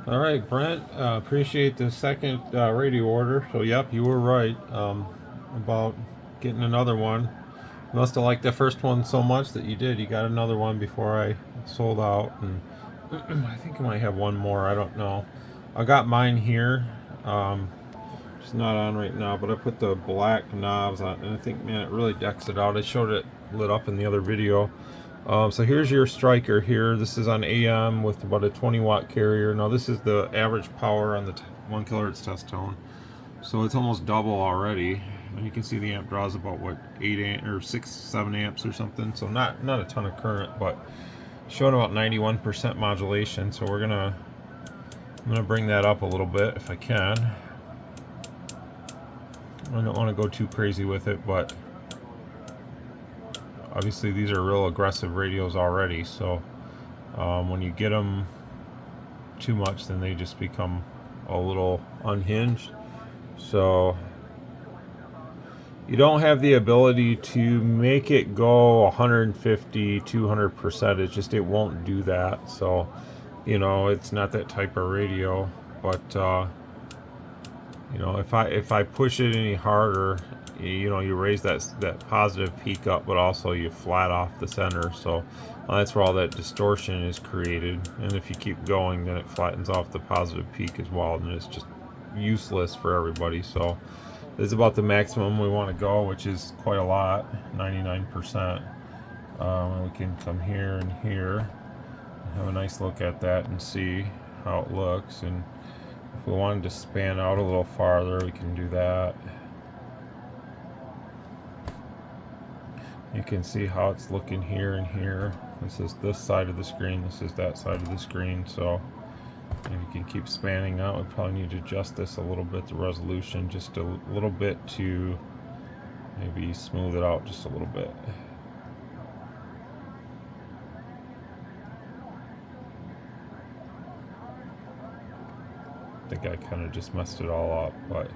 All right, Brent. Appreciate the second radio order. So, yep, you were right about getting another one. You must have liked the first one so much that you did. You got another one before I sold out, and I think I might have one more. I don't know. I got mine here. It's not on right now, but I put the black knobs on, and I think, man, it really decks it out. I showed it lit up in the other video. So here's your Stryker here. This is on AM with about a 20 watt carrier. Now this is the average power on the 1 kilohertz test tone. So it's almost double already. And you can see the amp draws about what, 8 amp or 6-7 amps or something. So not a ton of current, but showing about 91% modulation. So I'm gonna bring that up a little bit if I can. I don't want to go too crazy with it, but obviously these are real aggressive radios already, so when you get them too much, then they just become a little unhinged. So you don't have the ability to make it go 150, 200%. It won't do that. So, it's not that type of radio. But if I push it any harder, you raise that positive peak up, but also you flat off the center. So that's where all that distortion is created. And if you keep going, then it flattens off the positive peak as well, and it's just useless for everybody. So this is about the maximum we want to go, which is quite a lot, 99%. We can come here and here and have a nice look at that and see how it looks. And if we wanted to span out a little farther, we can do that. You can see how it's looking here and here. This is this side of the screen, this is that side of the screen. So if you can keep spanning out, we probably need to adjust this a little bit, the resolution just a little bit, to maybe smooth it out just a little bit. I think I kind of just messed it all up, but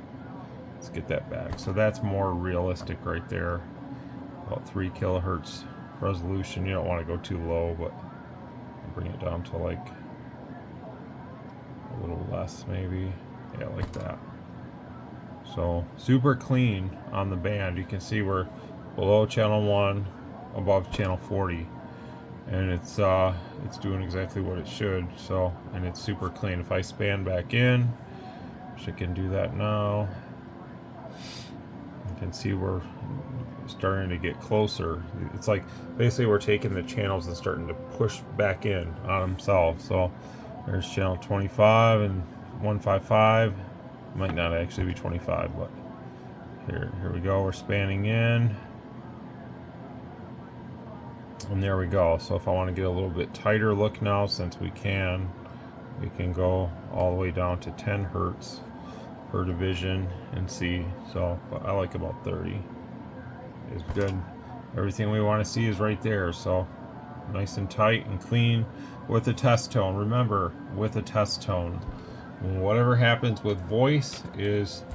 let's get that back. So that's more realistic right there. About 3 kilohertz resolution. You don't want to go too low, but bring it down to like a little less maybe. Yeah, like that. So super clean on the band. You can see we're below channel 1, above channel 40, and it's doing exactly what it should. So, and it's super clean. If I span back in, which I can do that now, you can see we're starting to get closer. It's like basically we're taking the channels and starting to push back in on themselves. So there's channel 25 and 155. Might not actually be 25, but here we go. We're spanning in, and there we go. So if I want to get a little bit tighter look now, since we can go all the way down to 10 hertz per division and see. So but I like about 30 is good. Everything we want to see is right there. So nice and tight and clean with a test tone. Remember, with a test tone. Whatever happens with voice is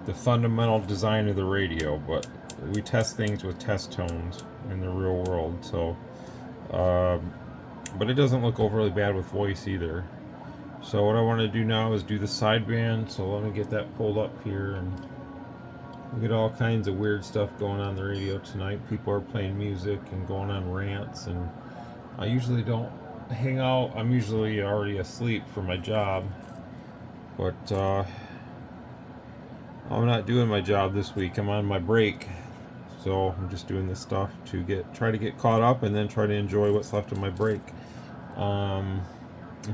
the fundamental design of the radio, but we test things with test tones in the real world. So, but it doesn't look overly bad with voice either. So what I want to do now is do the sideband. So let me get that pulled up here, and we get all kinds of weird stuff going on the radio tonight. People are playing music and going on rants, and I usually don't hang out. I'm usually already asleep for my job. But I'm not doing my job this week. I'm on my break, so I'm just doing this stuff to try to get caught up and then try to enjoy what's left of my break. I'm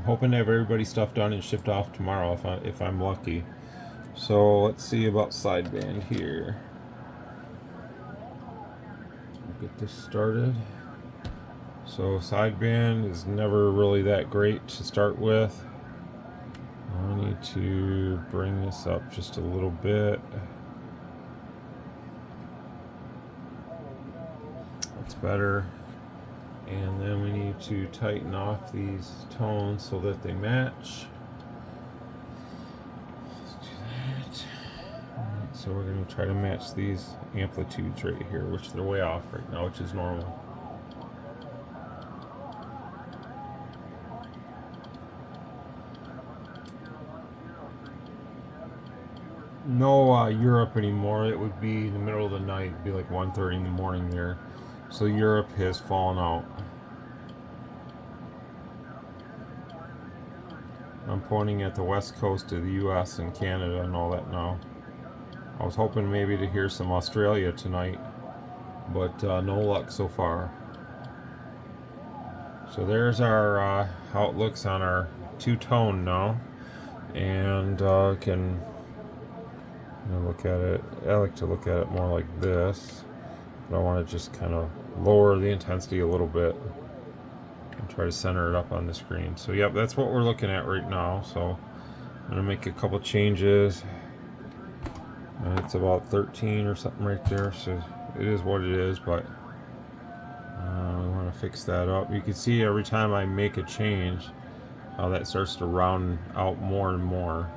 hoping to have everybody's stuff done and shipped off tomorrow if I'm lucky. So let's see about sideband here. Get this started. So sideband is never really that great to start with. I need to bring this up just a little bit. That's better. And then we need to tighten off these tones so that they match. Let's do that. Alright, so we're going to try to match these amplitudes right here, which they're way off right now, which is normal. no Europe anymore. It would be in the middle of the night. It'd be like 1:30 in the morning there. So Europe has fallen out. I'm pointing at the west coast of the US and Canada and all that now. I was hoping maybe to hear some Australia tonight, but no luck so far. So there's our how it looks on our two-tone now, and can look at it. I like to look at it more like this, but I want to just kind of lower the intensity a little bit and try to center it up on the screen. So yep, that's what we're looking at right now. So I'm gonna make a couple changes. It's about 13 or something right there, so it is what it is, but we want to fix that up. You can see every time I make a change how that starts to round out more and more.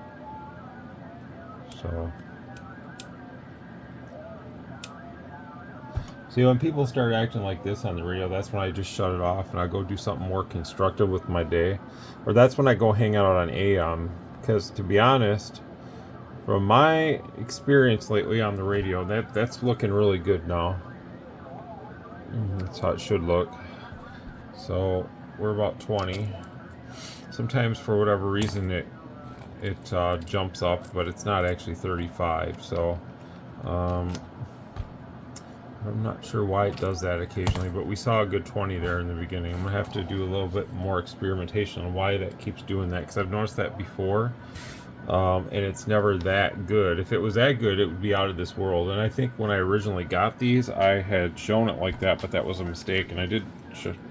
So see, when people start acting like this on the radio, that's when I just shut it off and I go do something more constructive with my day, or that's when I go hang out on AM. Because to be honest, from my experience lately on the radio, that's looking really good now. That's how it should look. So we're about 20. Sometimes for whatever reason it jumps up, but it's not actually 35. So I'm not sure why it does that occasionally, but we saw a good 20 there in the beginning. I'm gonna have to do a little bit more experimentation on why that keeps doing that, because I've noticed that before. And it's never that good. If it was that good, it would be out of this world. And I think when I originally got these, I had shown it like that, but that was a mistake, and I did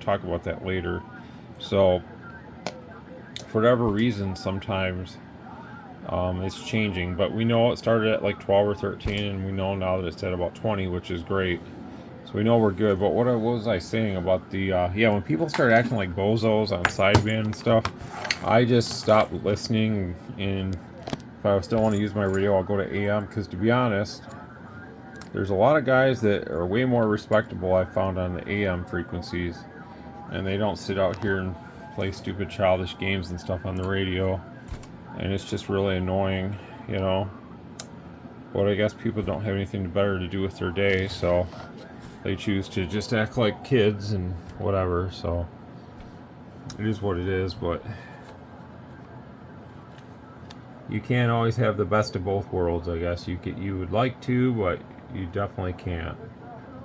talk about that later. So for whatever reason, sometimes it's changing, but we know it started at like 12 or 13, and we know now that it's at about 20, which is great. So we know we're good. But what was I saying about the when people start acting like bozos on sideband and stuff, I just stopped listening. And if I still want to use my radio, I'll go to AM, because to be honest, there's a lot of guys that are way more respectable I found on the AM frequencies, and they don't sit out here and play stupid childish games and stuff on the radio, and it's just really annoying, you know. But I guess people don't have anything better to do with their day, so they choose to just act like kids and whatever. So it is what it is, but you can't always have the best of both worlds, I guess. You would like to, but you definitely can't.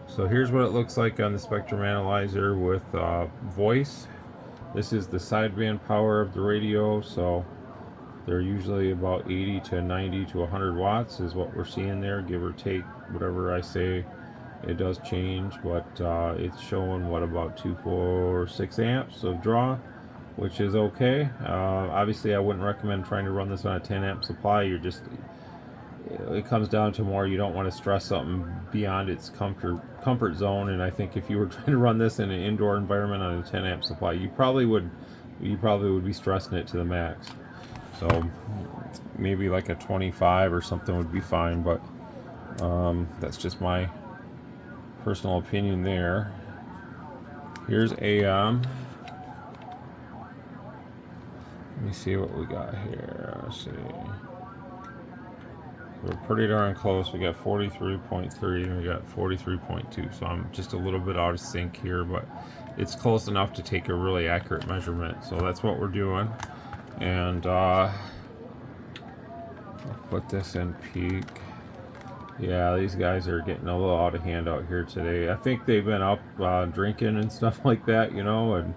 So here's what it looks like on the spectrum analyzer with voice. This is the sideband power of the radio, so they're usually about 80 to 90 to 100 watts is what we're seeing there, give or take whatever I say. It does change, but it's showing what, about 246 amps of draw, which is okay. Obviously I wouldn't recommend trying to run this on a 10 amp supply. It comes down to more, you don't want to stress something beyond its comfort zone, and I think if you were trying to run this in an indoor environment on a 10 amp supply, you probably would be stressing it to the max. So maybe like a 25 or something would be fine, but that's just my personal opinion there. Here's AM. Let me see what we got here. Let's see. We're pretty darn close. We got 43.3 and we got 43.2. So I'm just a little bit out of sync here, but it's close enough to take a really accurate measurement. So that's what we're doing. And I'll put this in peak. Yeah, these guys are getting a little out of hand out here today. I think they've been up drinking and stuff like that, you know, and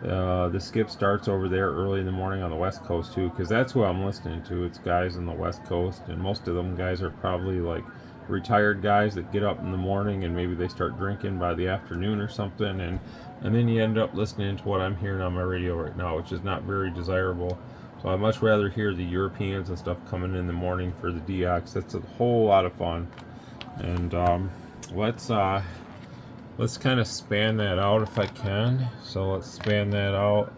the skip starts over there early in the morning on the West Coast too, because that's who I'm listening to. It's guys on the West Coast, and most of them guys are probably like retired guys that get up in the morning and maybe they start drinking by the afternoon or something, and then you end up listening to what I'm hearing on my radio right now, which is not very desirable. So I'd much rather hear the Europeans and stuff coming in the morning for the DX. That's a whole lot of fun. And let's kind of span that out if I can. So let's span that out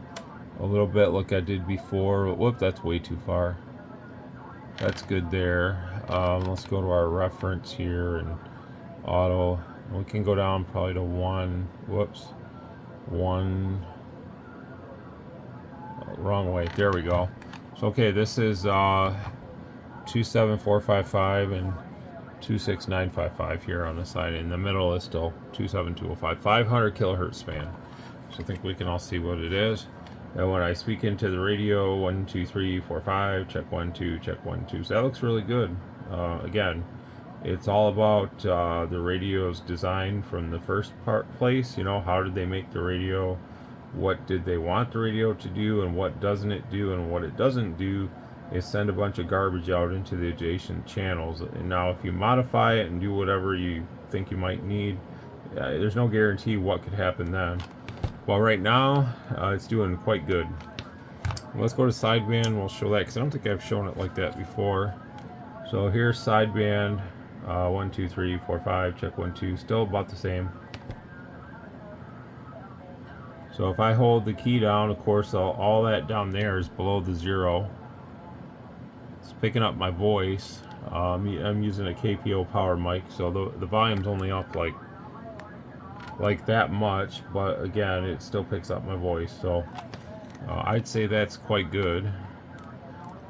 a little bit like I did before. Whoop, that's way too far. That's good there. Let's go to our reference here and auto. We can go down probably to 1. Whoops. 1. Wrong way. There we go. So okay, this is 27455 and 26955 here on the side. In the middle is still 27205, 500 kilohertz span. So I think we can all see what it is. And when I speak into the radio, 1 2 3 4 5, check 1 2, check 1 2. So that looks really good. Again, it's all about the radio's design from the first place. You know, how did they make the radio? What did they want the radio to do, and what doesn't it do? And what it doesn't do is send a bunch of garbage out into the adjacent channels. And now if you modify it and do whatever you think you might need, there's no guarantee what could happen then. Well, right now it's doing quite good. Let's go to sideband. We'll show that because I don't think I've shown it like that before. So here's sideband, 1 2 3 4 5, check 1 2, still about the same. So if I hold the key down, of course all that down there is below the 0. It's picking up my voice. I'm using a KPO power mic, so the volume's only up like that much, but again, it still picks up my voice. So I'd say that's quite good.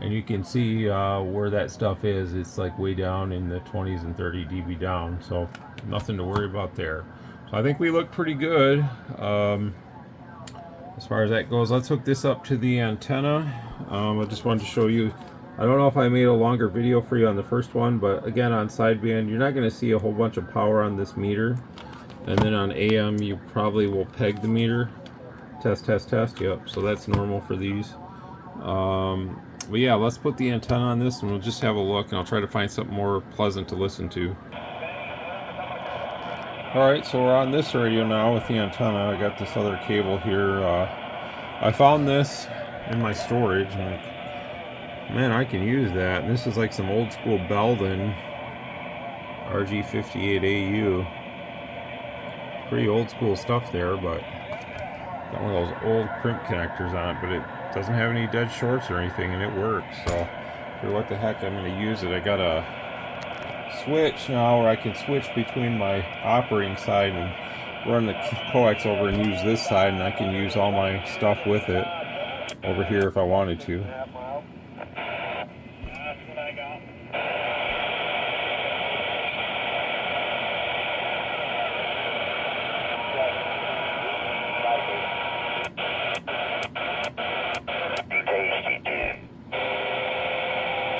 And you can see where that stuff is. It's like way down in the 20s and 30 dB down, so nothing to worry about there. So I think we look pretty good as far as that goes. Let's hook this up to the antenna. I just wanted to show you, I don't know if I made a longer video for you on the first one, but again, on sideband you're not going to see a whole bunch of power on this meter. And then on AM you probably will peg the meter. Test, test, test. Yep, so that's normal for these. But yeah, let's put the antenna on this and we'll just have a look, and I'll try to find something more pleasant to listen to. Alright, so we're on this radio now with the antenna. I got this other cable here. I found this in my storage and like, man, I can use that. And this is like some old school Belden RG58AU. Pretty old school stuff there, but got one of those old crimp connectors on it, but it doesn't have any dead shorts or anything, and it works. So for what the heck, I'm going to use it. I got a switch now where I can switch between my operating side and run the coax over and use this side, and I can use all my stuff with it over here if I wanted to.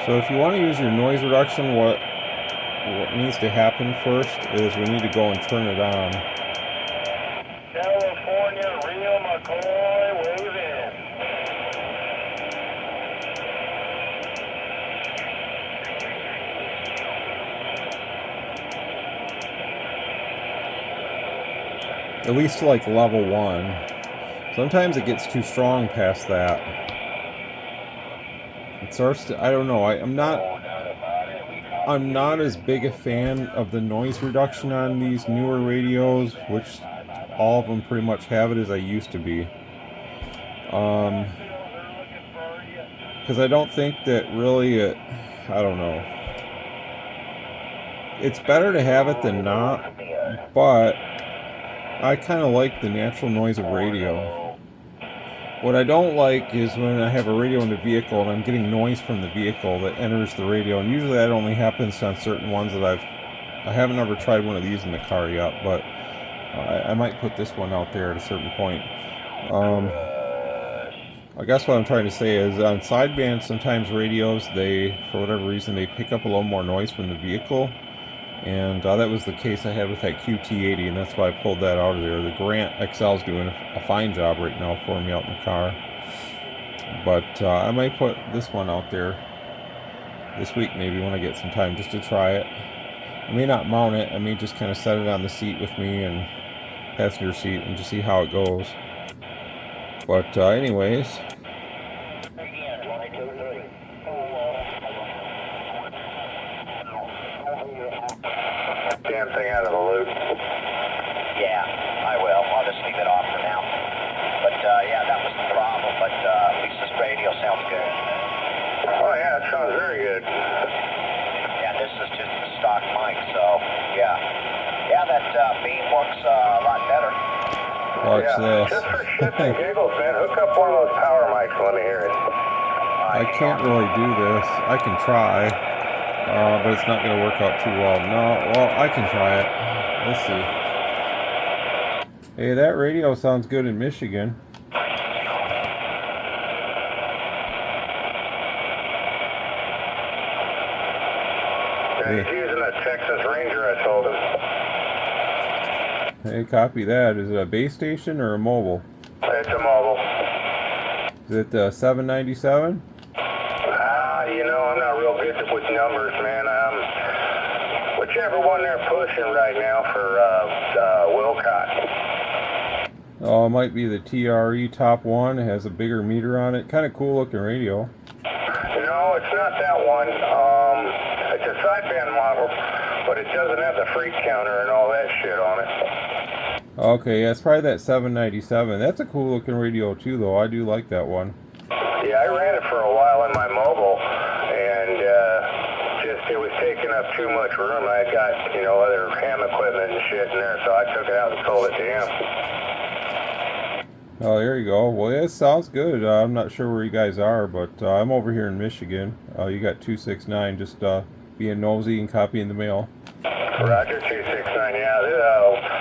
So if you want to use your noise reduction, what needs to happen first is we need to go and turn it on. California, Rio McCoy, wave in. At least to like level 1. Sometimes it gets too strong past that. It starts to, I don't know, I'm not as big a fan of the noise reduction on these newer radios, which all of them pretty much have it, as I used to be. Because I don't think that really I don't know. It's better to have it than not, but I kind of like the natural noise of radio. What I don't like is when I have a radio in the vehicle and I'm getting noise from the vehicle that enters the radio, and usually that only happens on certain ones that I haven't ever tried one of these in the car yet, but I might put this one out there at a certain point. I guess what I'm trying to say is on sideband, sometimes radios, for whatever reason, they pick up a little more noise from the vehicle. And that was the case I had with that QT80, and that's why I pulled that out of there. The Grant XL's doing a fine job right now for me out in the car. But I might put this one out there this week maybe when I get some time just to try it. I may not mount it. I may just kind of set it on the seat with me and passenger seat and just see how it goes. But anyways... Damn thing out of the loop. Yeah, I will. I'll just leave it off for now. But yeah, that was the problem. But at least this radio sounds good. Oh yeah, it sounds very good. Yeah, this is just the stock mic, so yeah. Yeah, that beam works a lot better. Watch this. Just for shits and giggles, man, hook up one of those power mics and let me hear it. I can't really do this. I can try, but it's not going to work out too well. No, well, I can try it. Let's see. Hey, that radio sounds good in Michigan. He's using a Texas Ranger, I told him. Hey, copy that. Is it a base station or a mobile? It's a mobile. Is it 797? You know, I'm not real good with numbers, man. Whichever one they're pushing right now for Wilcott. Oh, it might be the TRE Top 1. It has a bigger meter on it. Kind of cool looking radio. No, it's not that one. It's a sideband model, but it doesn't have the freak counter and all that shit on it. Okay, yeah, it's probably that 797. That's a cool looking radio too, though. I do like that one. Yeah, I ran it for a while in my mobile, and it was taking up too much room. I got, you know, other ham equipment and shit in there, so I took it out and sold it to him. Oh, there you go. Well, yeah, it sounds good. I'm not sure where you guys are, but I'm over here in Michigan. You got 269, just being nosy and copying the mail. Roger, 269, yeah.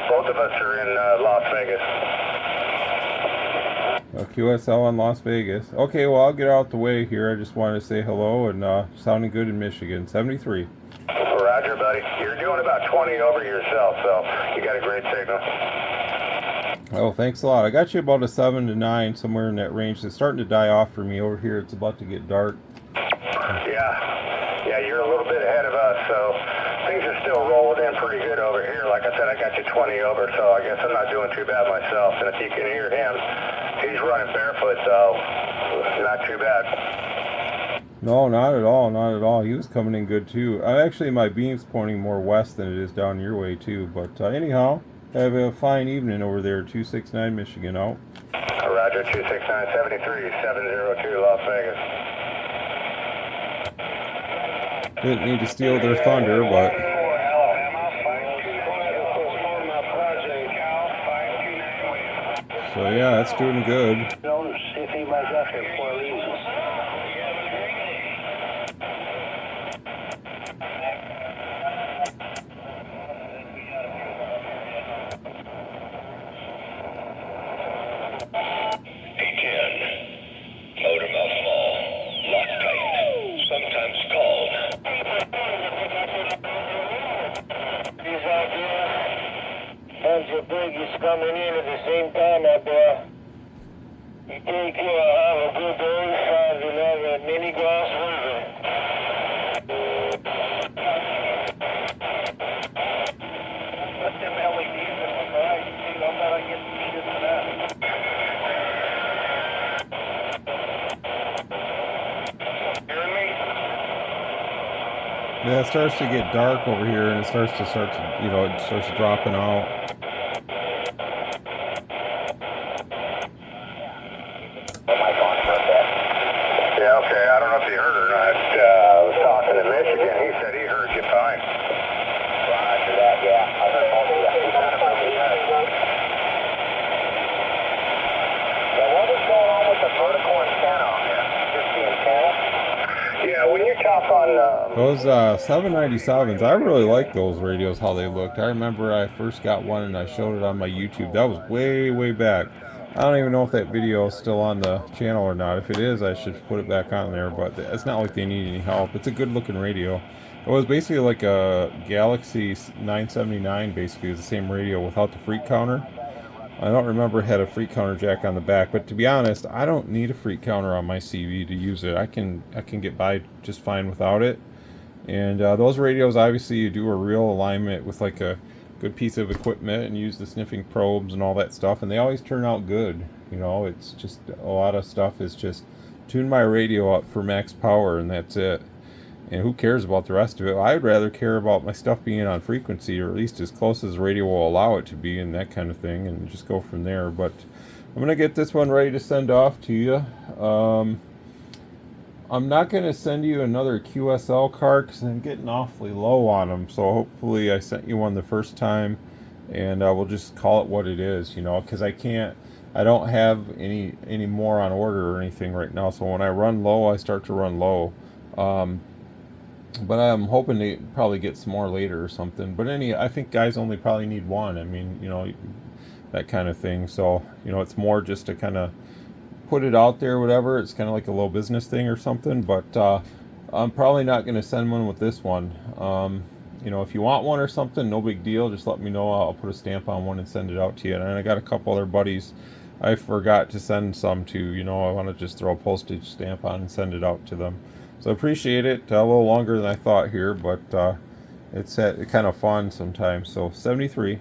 Both of us are in Las Vegas. QSL in Las Vegas. Okay, well, I'll get out the way here. I just wanted to say hello and sounding good in Michigan. 73. Roger, buddy. You're doing about 20 over yourself, so you got a great signal. Oh, thanks a lot. I got you about a 7 to 9, somewhere in that range. It's starting to die off for me over here. It's about to get dark. Yeah, you're a little bit ahead of us, so things are still rolling in pretty good over here. Like I said, I got you 20 over, so I guess I'm not doing too bad myself. And if you can hear him, he's running barefoot, so not too bad. No, not at all, not at all. He was coming in good too. Actually, my beam's pointing more west than it is down your way too. But anyhow, have a fine evening over there, 269 Michigan out. Roger, 269, 73, 702 Las Vegas. Didn't need to steal their thunder, but... So yeah, it's doing good. Is coming in at the same time, my boy. You take care, have a good day, have another mini glass river. Let them LEDs in the right, you don't better get some shit for that. Hearing me? Yeah, it starts to get dark over here, and it starts to you know, it starts dropping out. Okay, I don't know if you heard or not. I was talking to Michigan. He said he heard you fine. Roger that, yeah. I heard most of that. He sounded pretty good. Now, what was going on with the vertical antenna on there? Just the antenna? Yeah, when you talk on... Those 797s, I really like those radios, how they looked. I remember I first got one and I showed it on my YouTube. That was way, way back. I don't even know if that video is still on the channel or not. If it is, I should put it back on there, but it's not like they need any help. It's a good looking radio. It was basically like a Galaxy 979, basically. It was the same radio without the freak counter. I don't remember it had a freak counter jack on the back, but to be honest, I don't need a freak counter on my CV to use it. I can get by just fine without it. And those radios, obviously, you do a real alignment with like a good piece of equipment and use the sniffing probes and all that stuff, and they always turn out good. You know, it's just a lot of stuff is just tune my radio up for max power and that's it. And who cares about the rest of it? I'd rather care about my stuff being on frequency, or at least as close as the radio will allow it to be, and that kind of thing, and just go from there. But I'm gonna get this one ready to send off to you. I'm not going to send you another QSL card because I'm getting awfully low on them. So hopefully I sent you one the first time, and we'll just call it what it is, you know, because I can't I don't have any more on order or anything right now. So when I run low, I start to run low. But I'm hoping to probably get some more later or something. But I think guys only probably need one. I mean, that kind of thing. So, it's more just to kind of put it out there, whatever. It's kind of like a little business thing or something. But I'm probably not going to send one with this one. If you want one or something, no big deal. Just let me know. I'll put a stamp on one and send it out to you. And I got a couple other buddies I forgot to send some to. I want to just throw a postage stamp on and send it out to them. So I appreciate it. A little longer than I thought here, but it's kind of fun sometimes. So 73.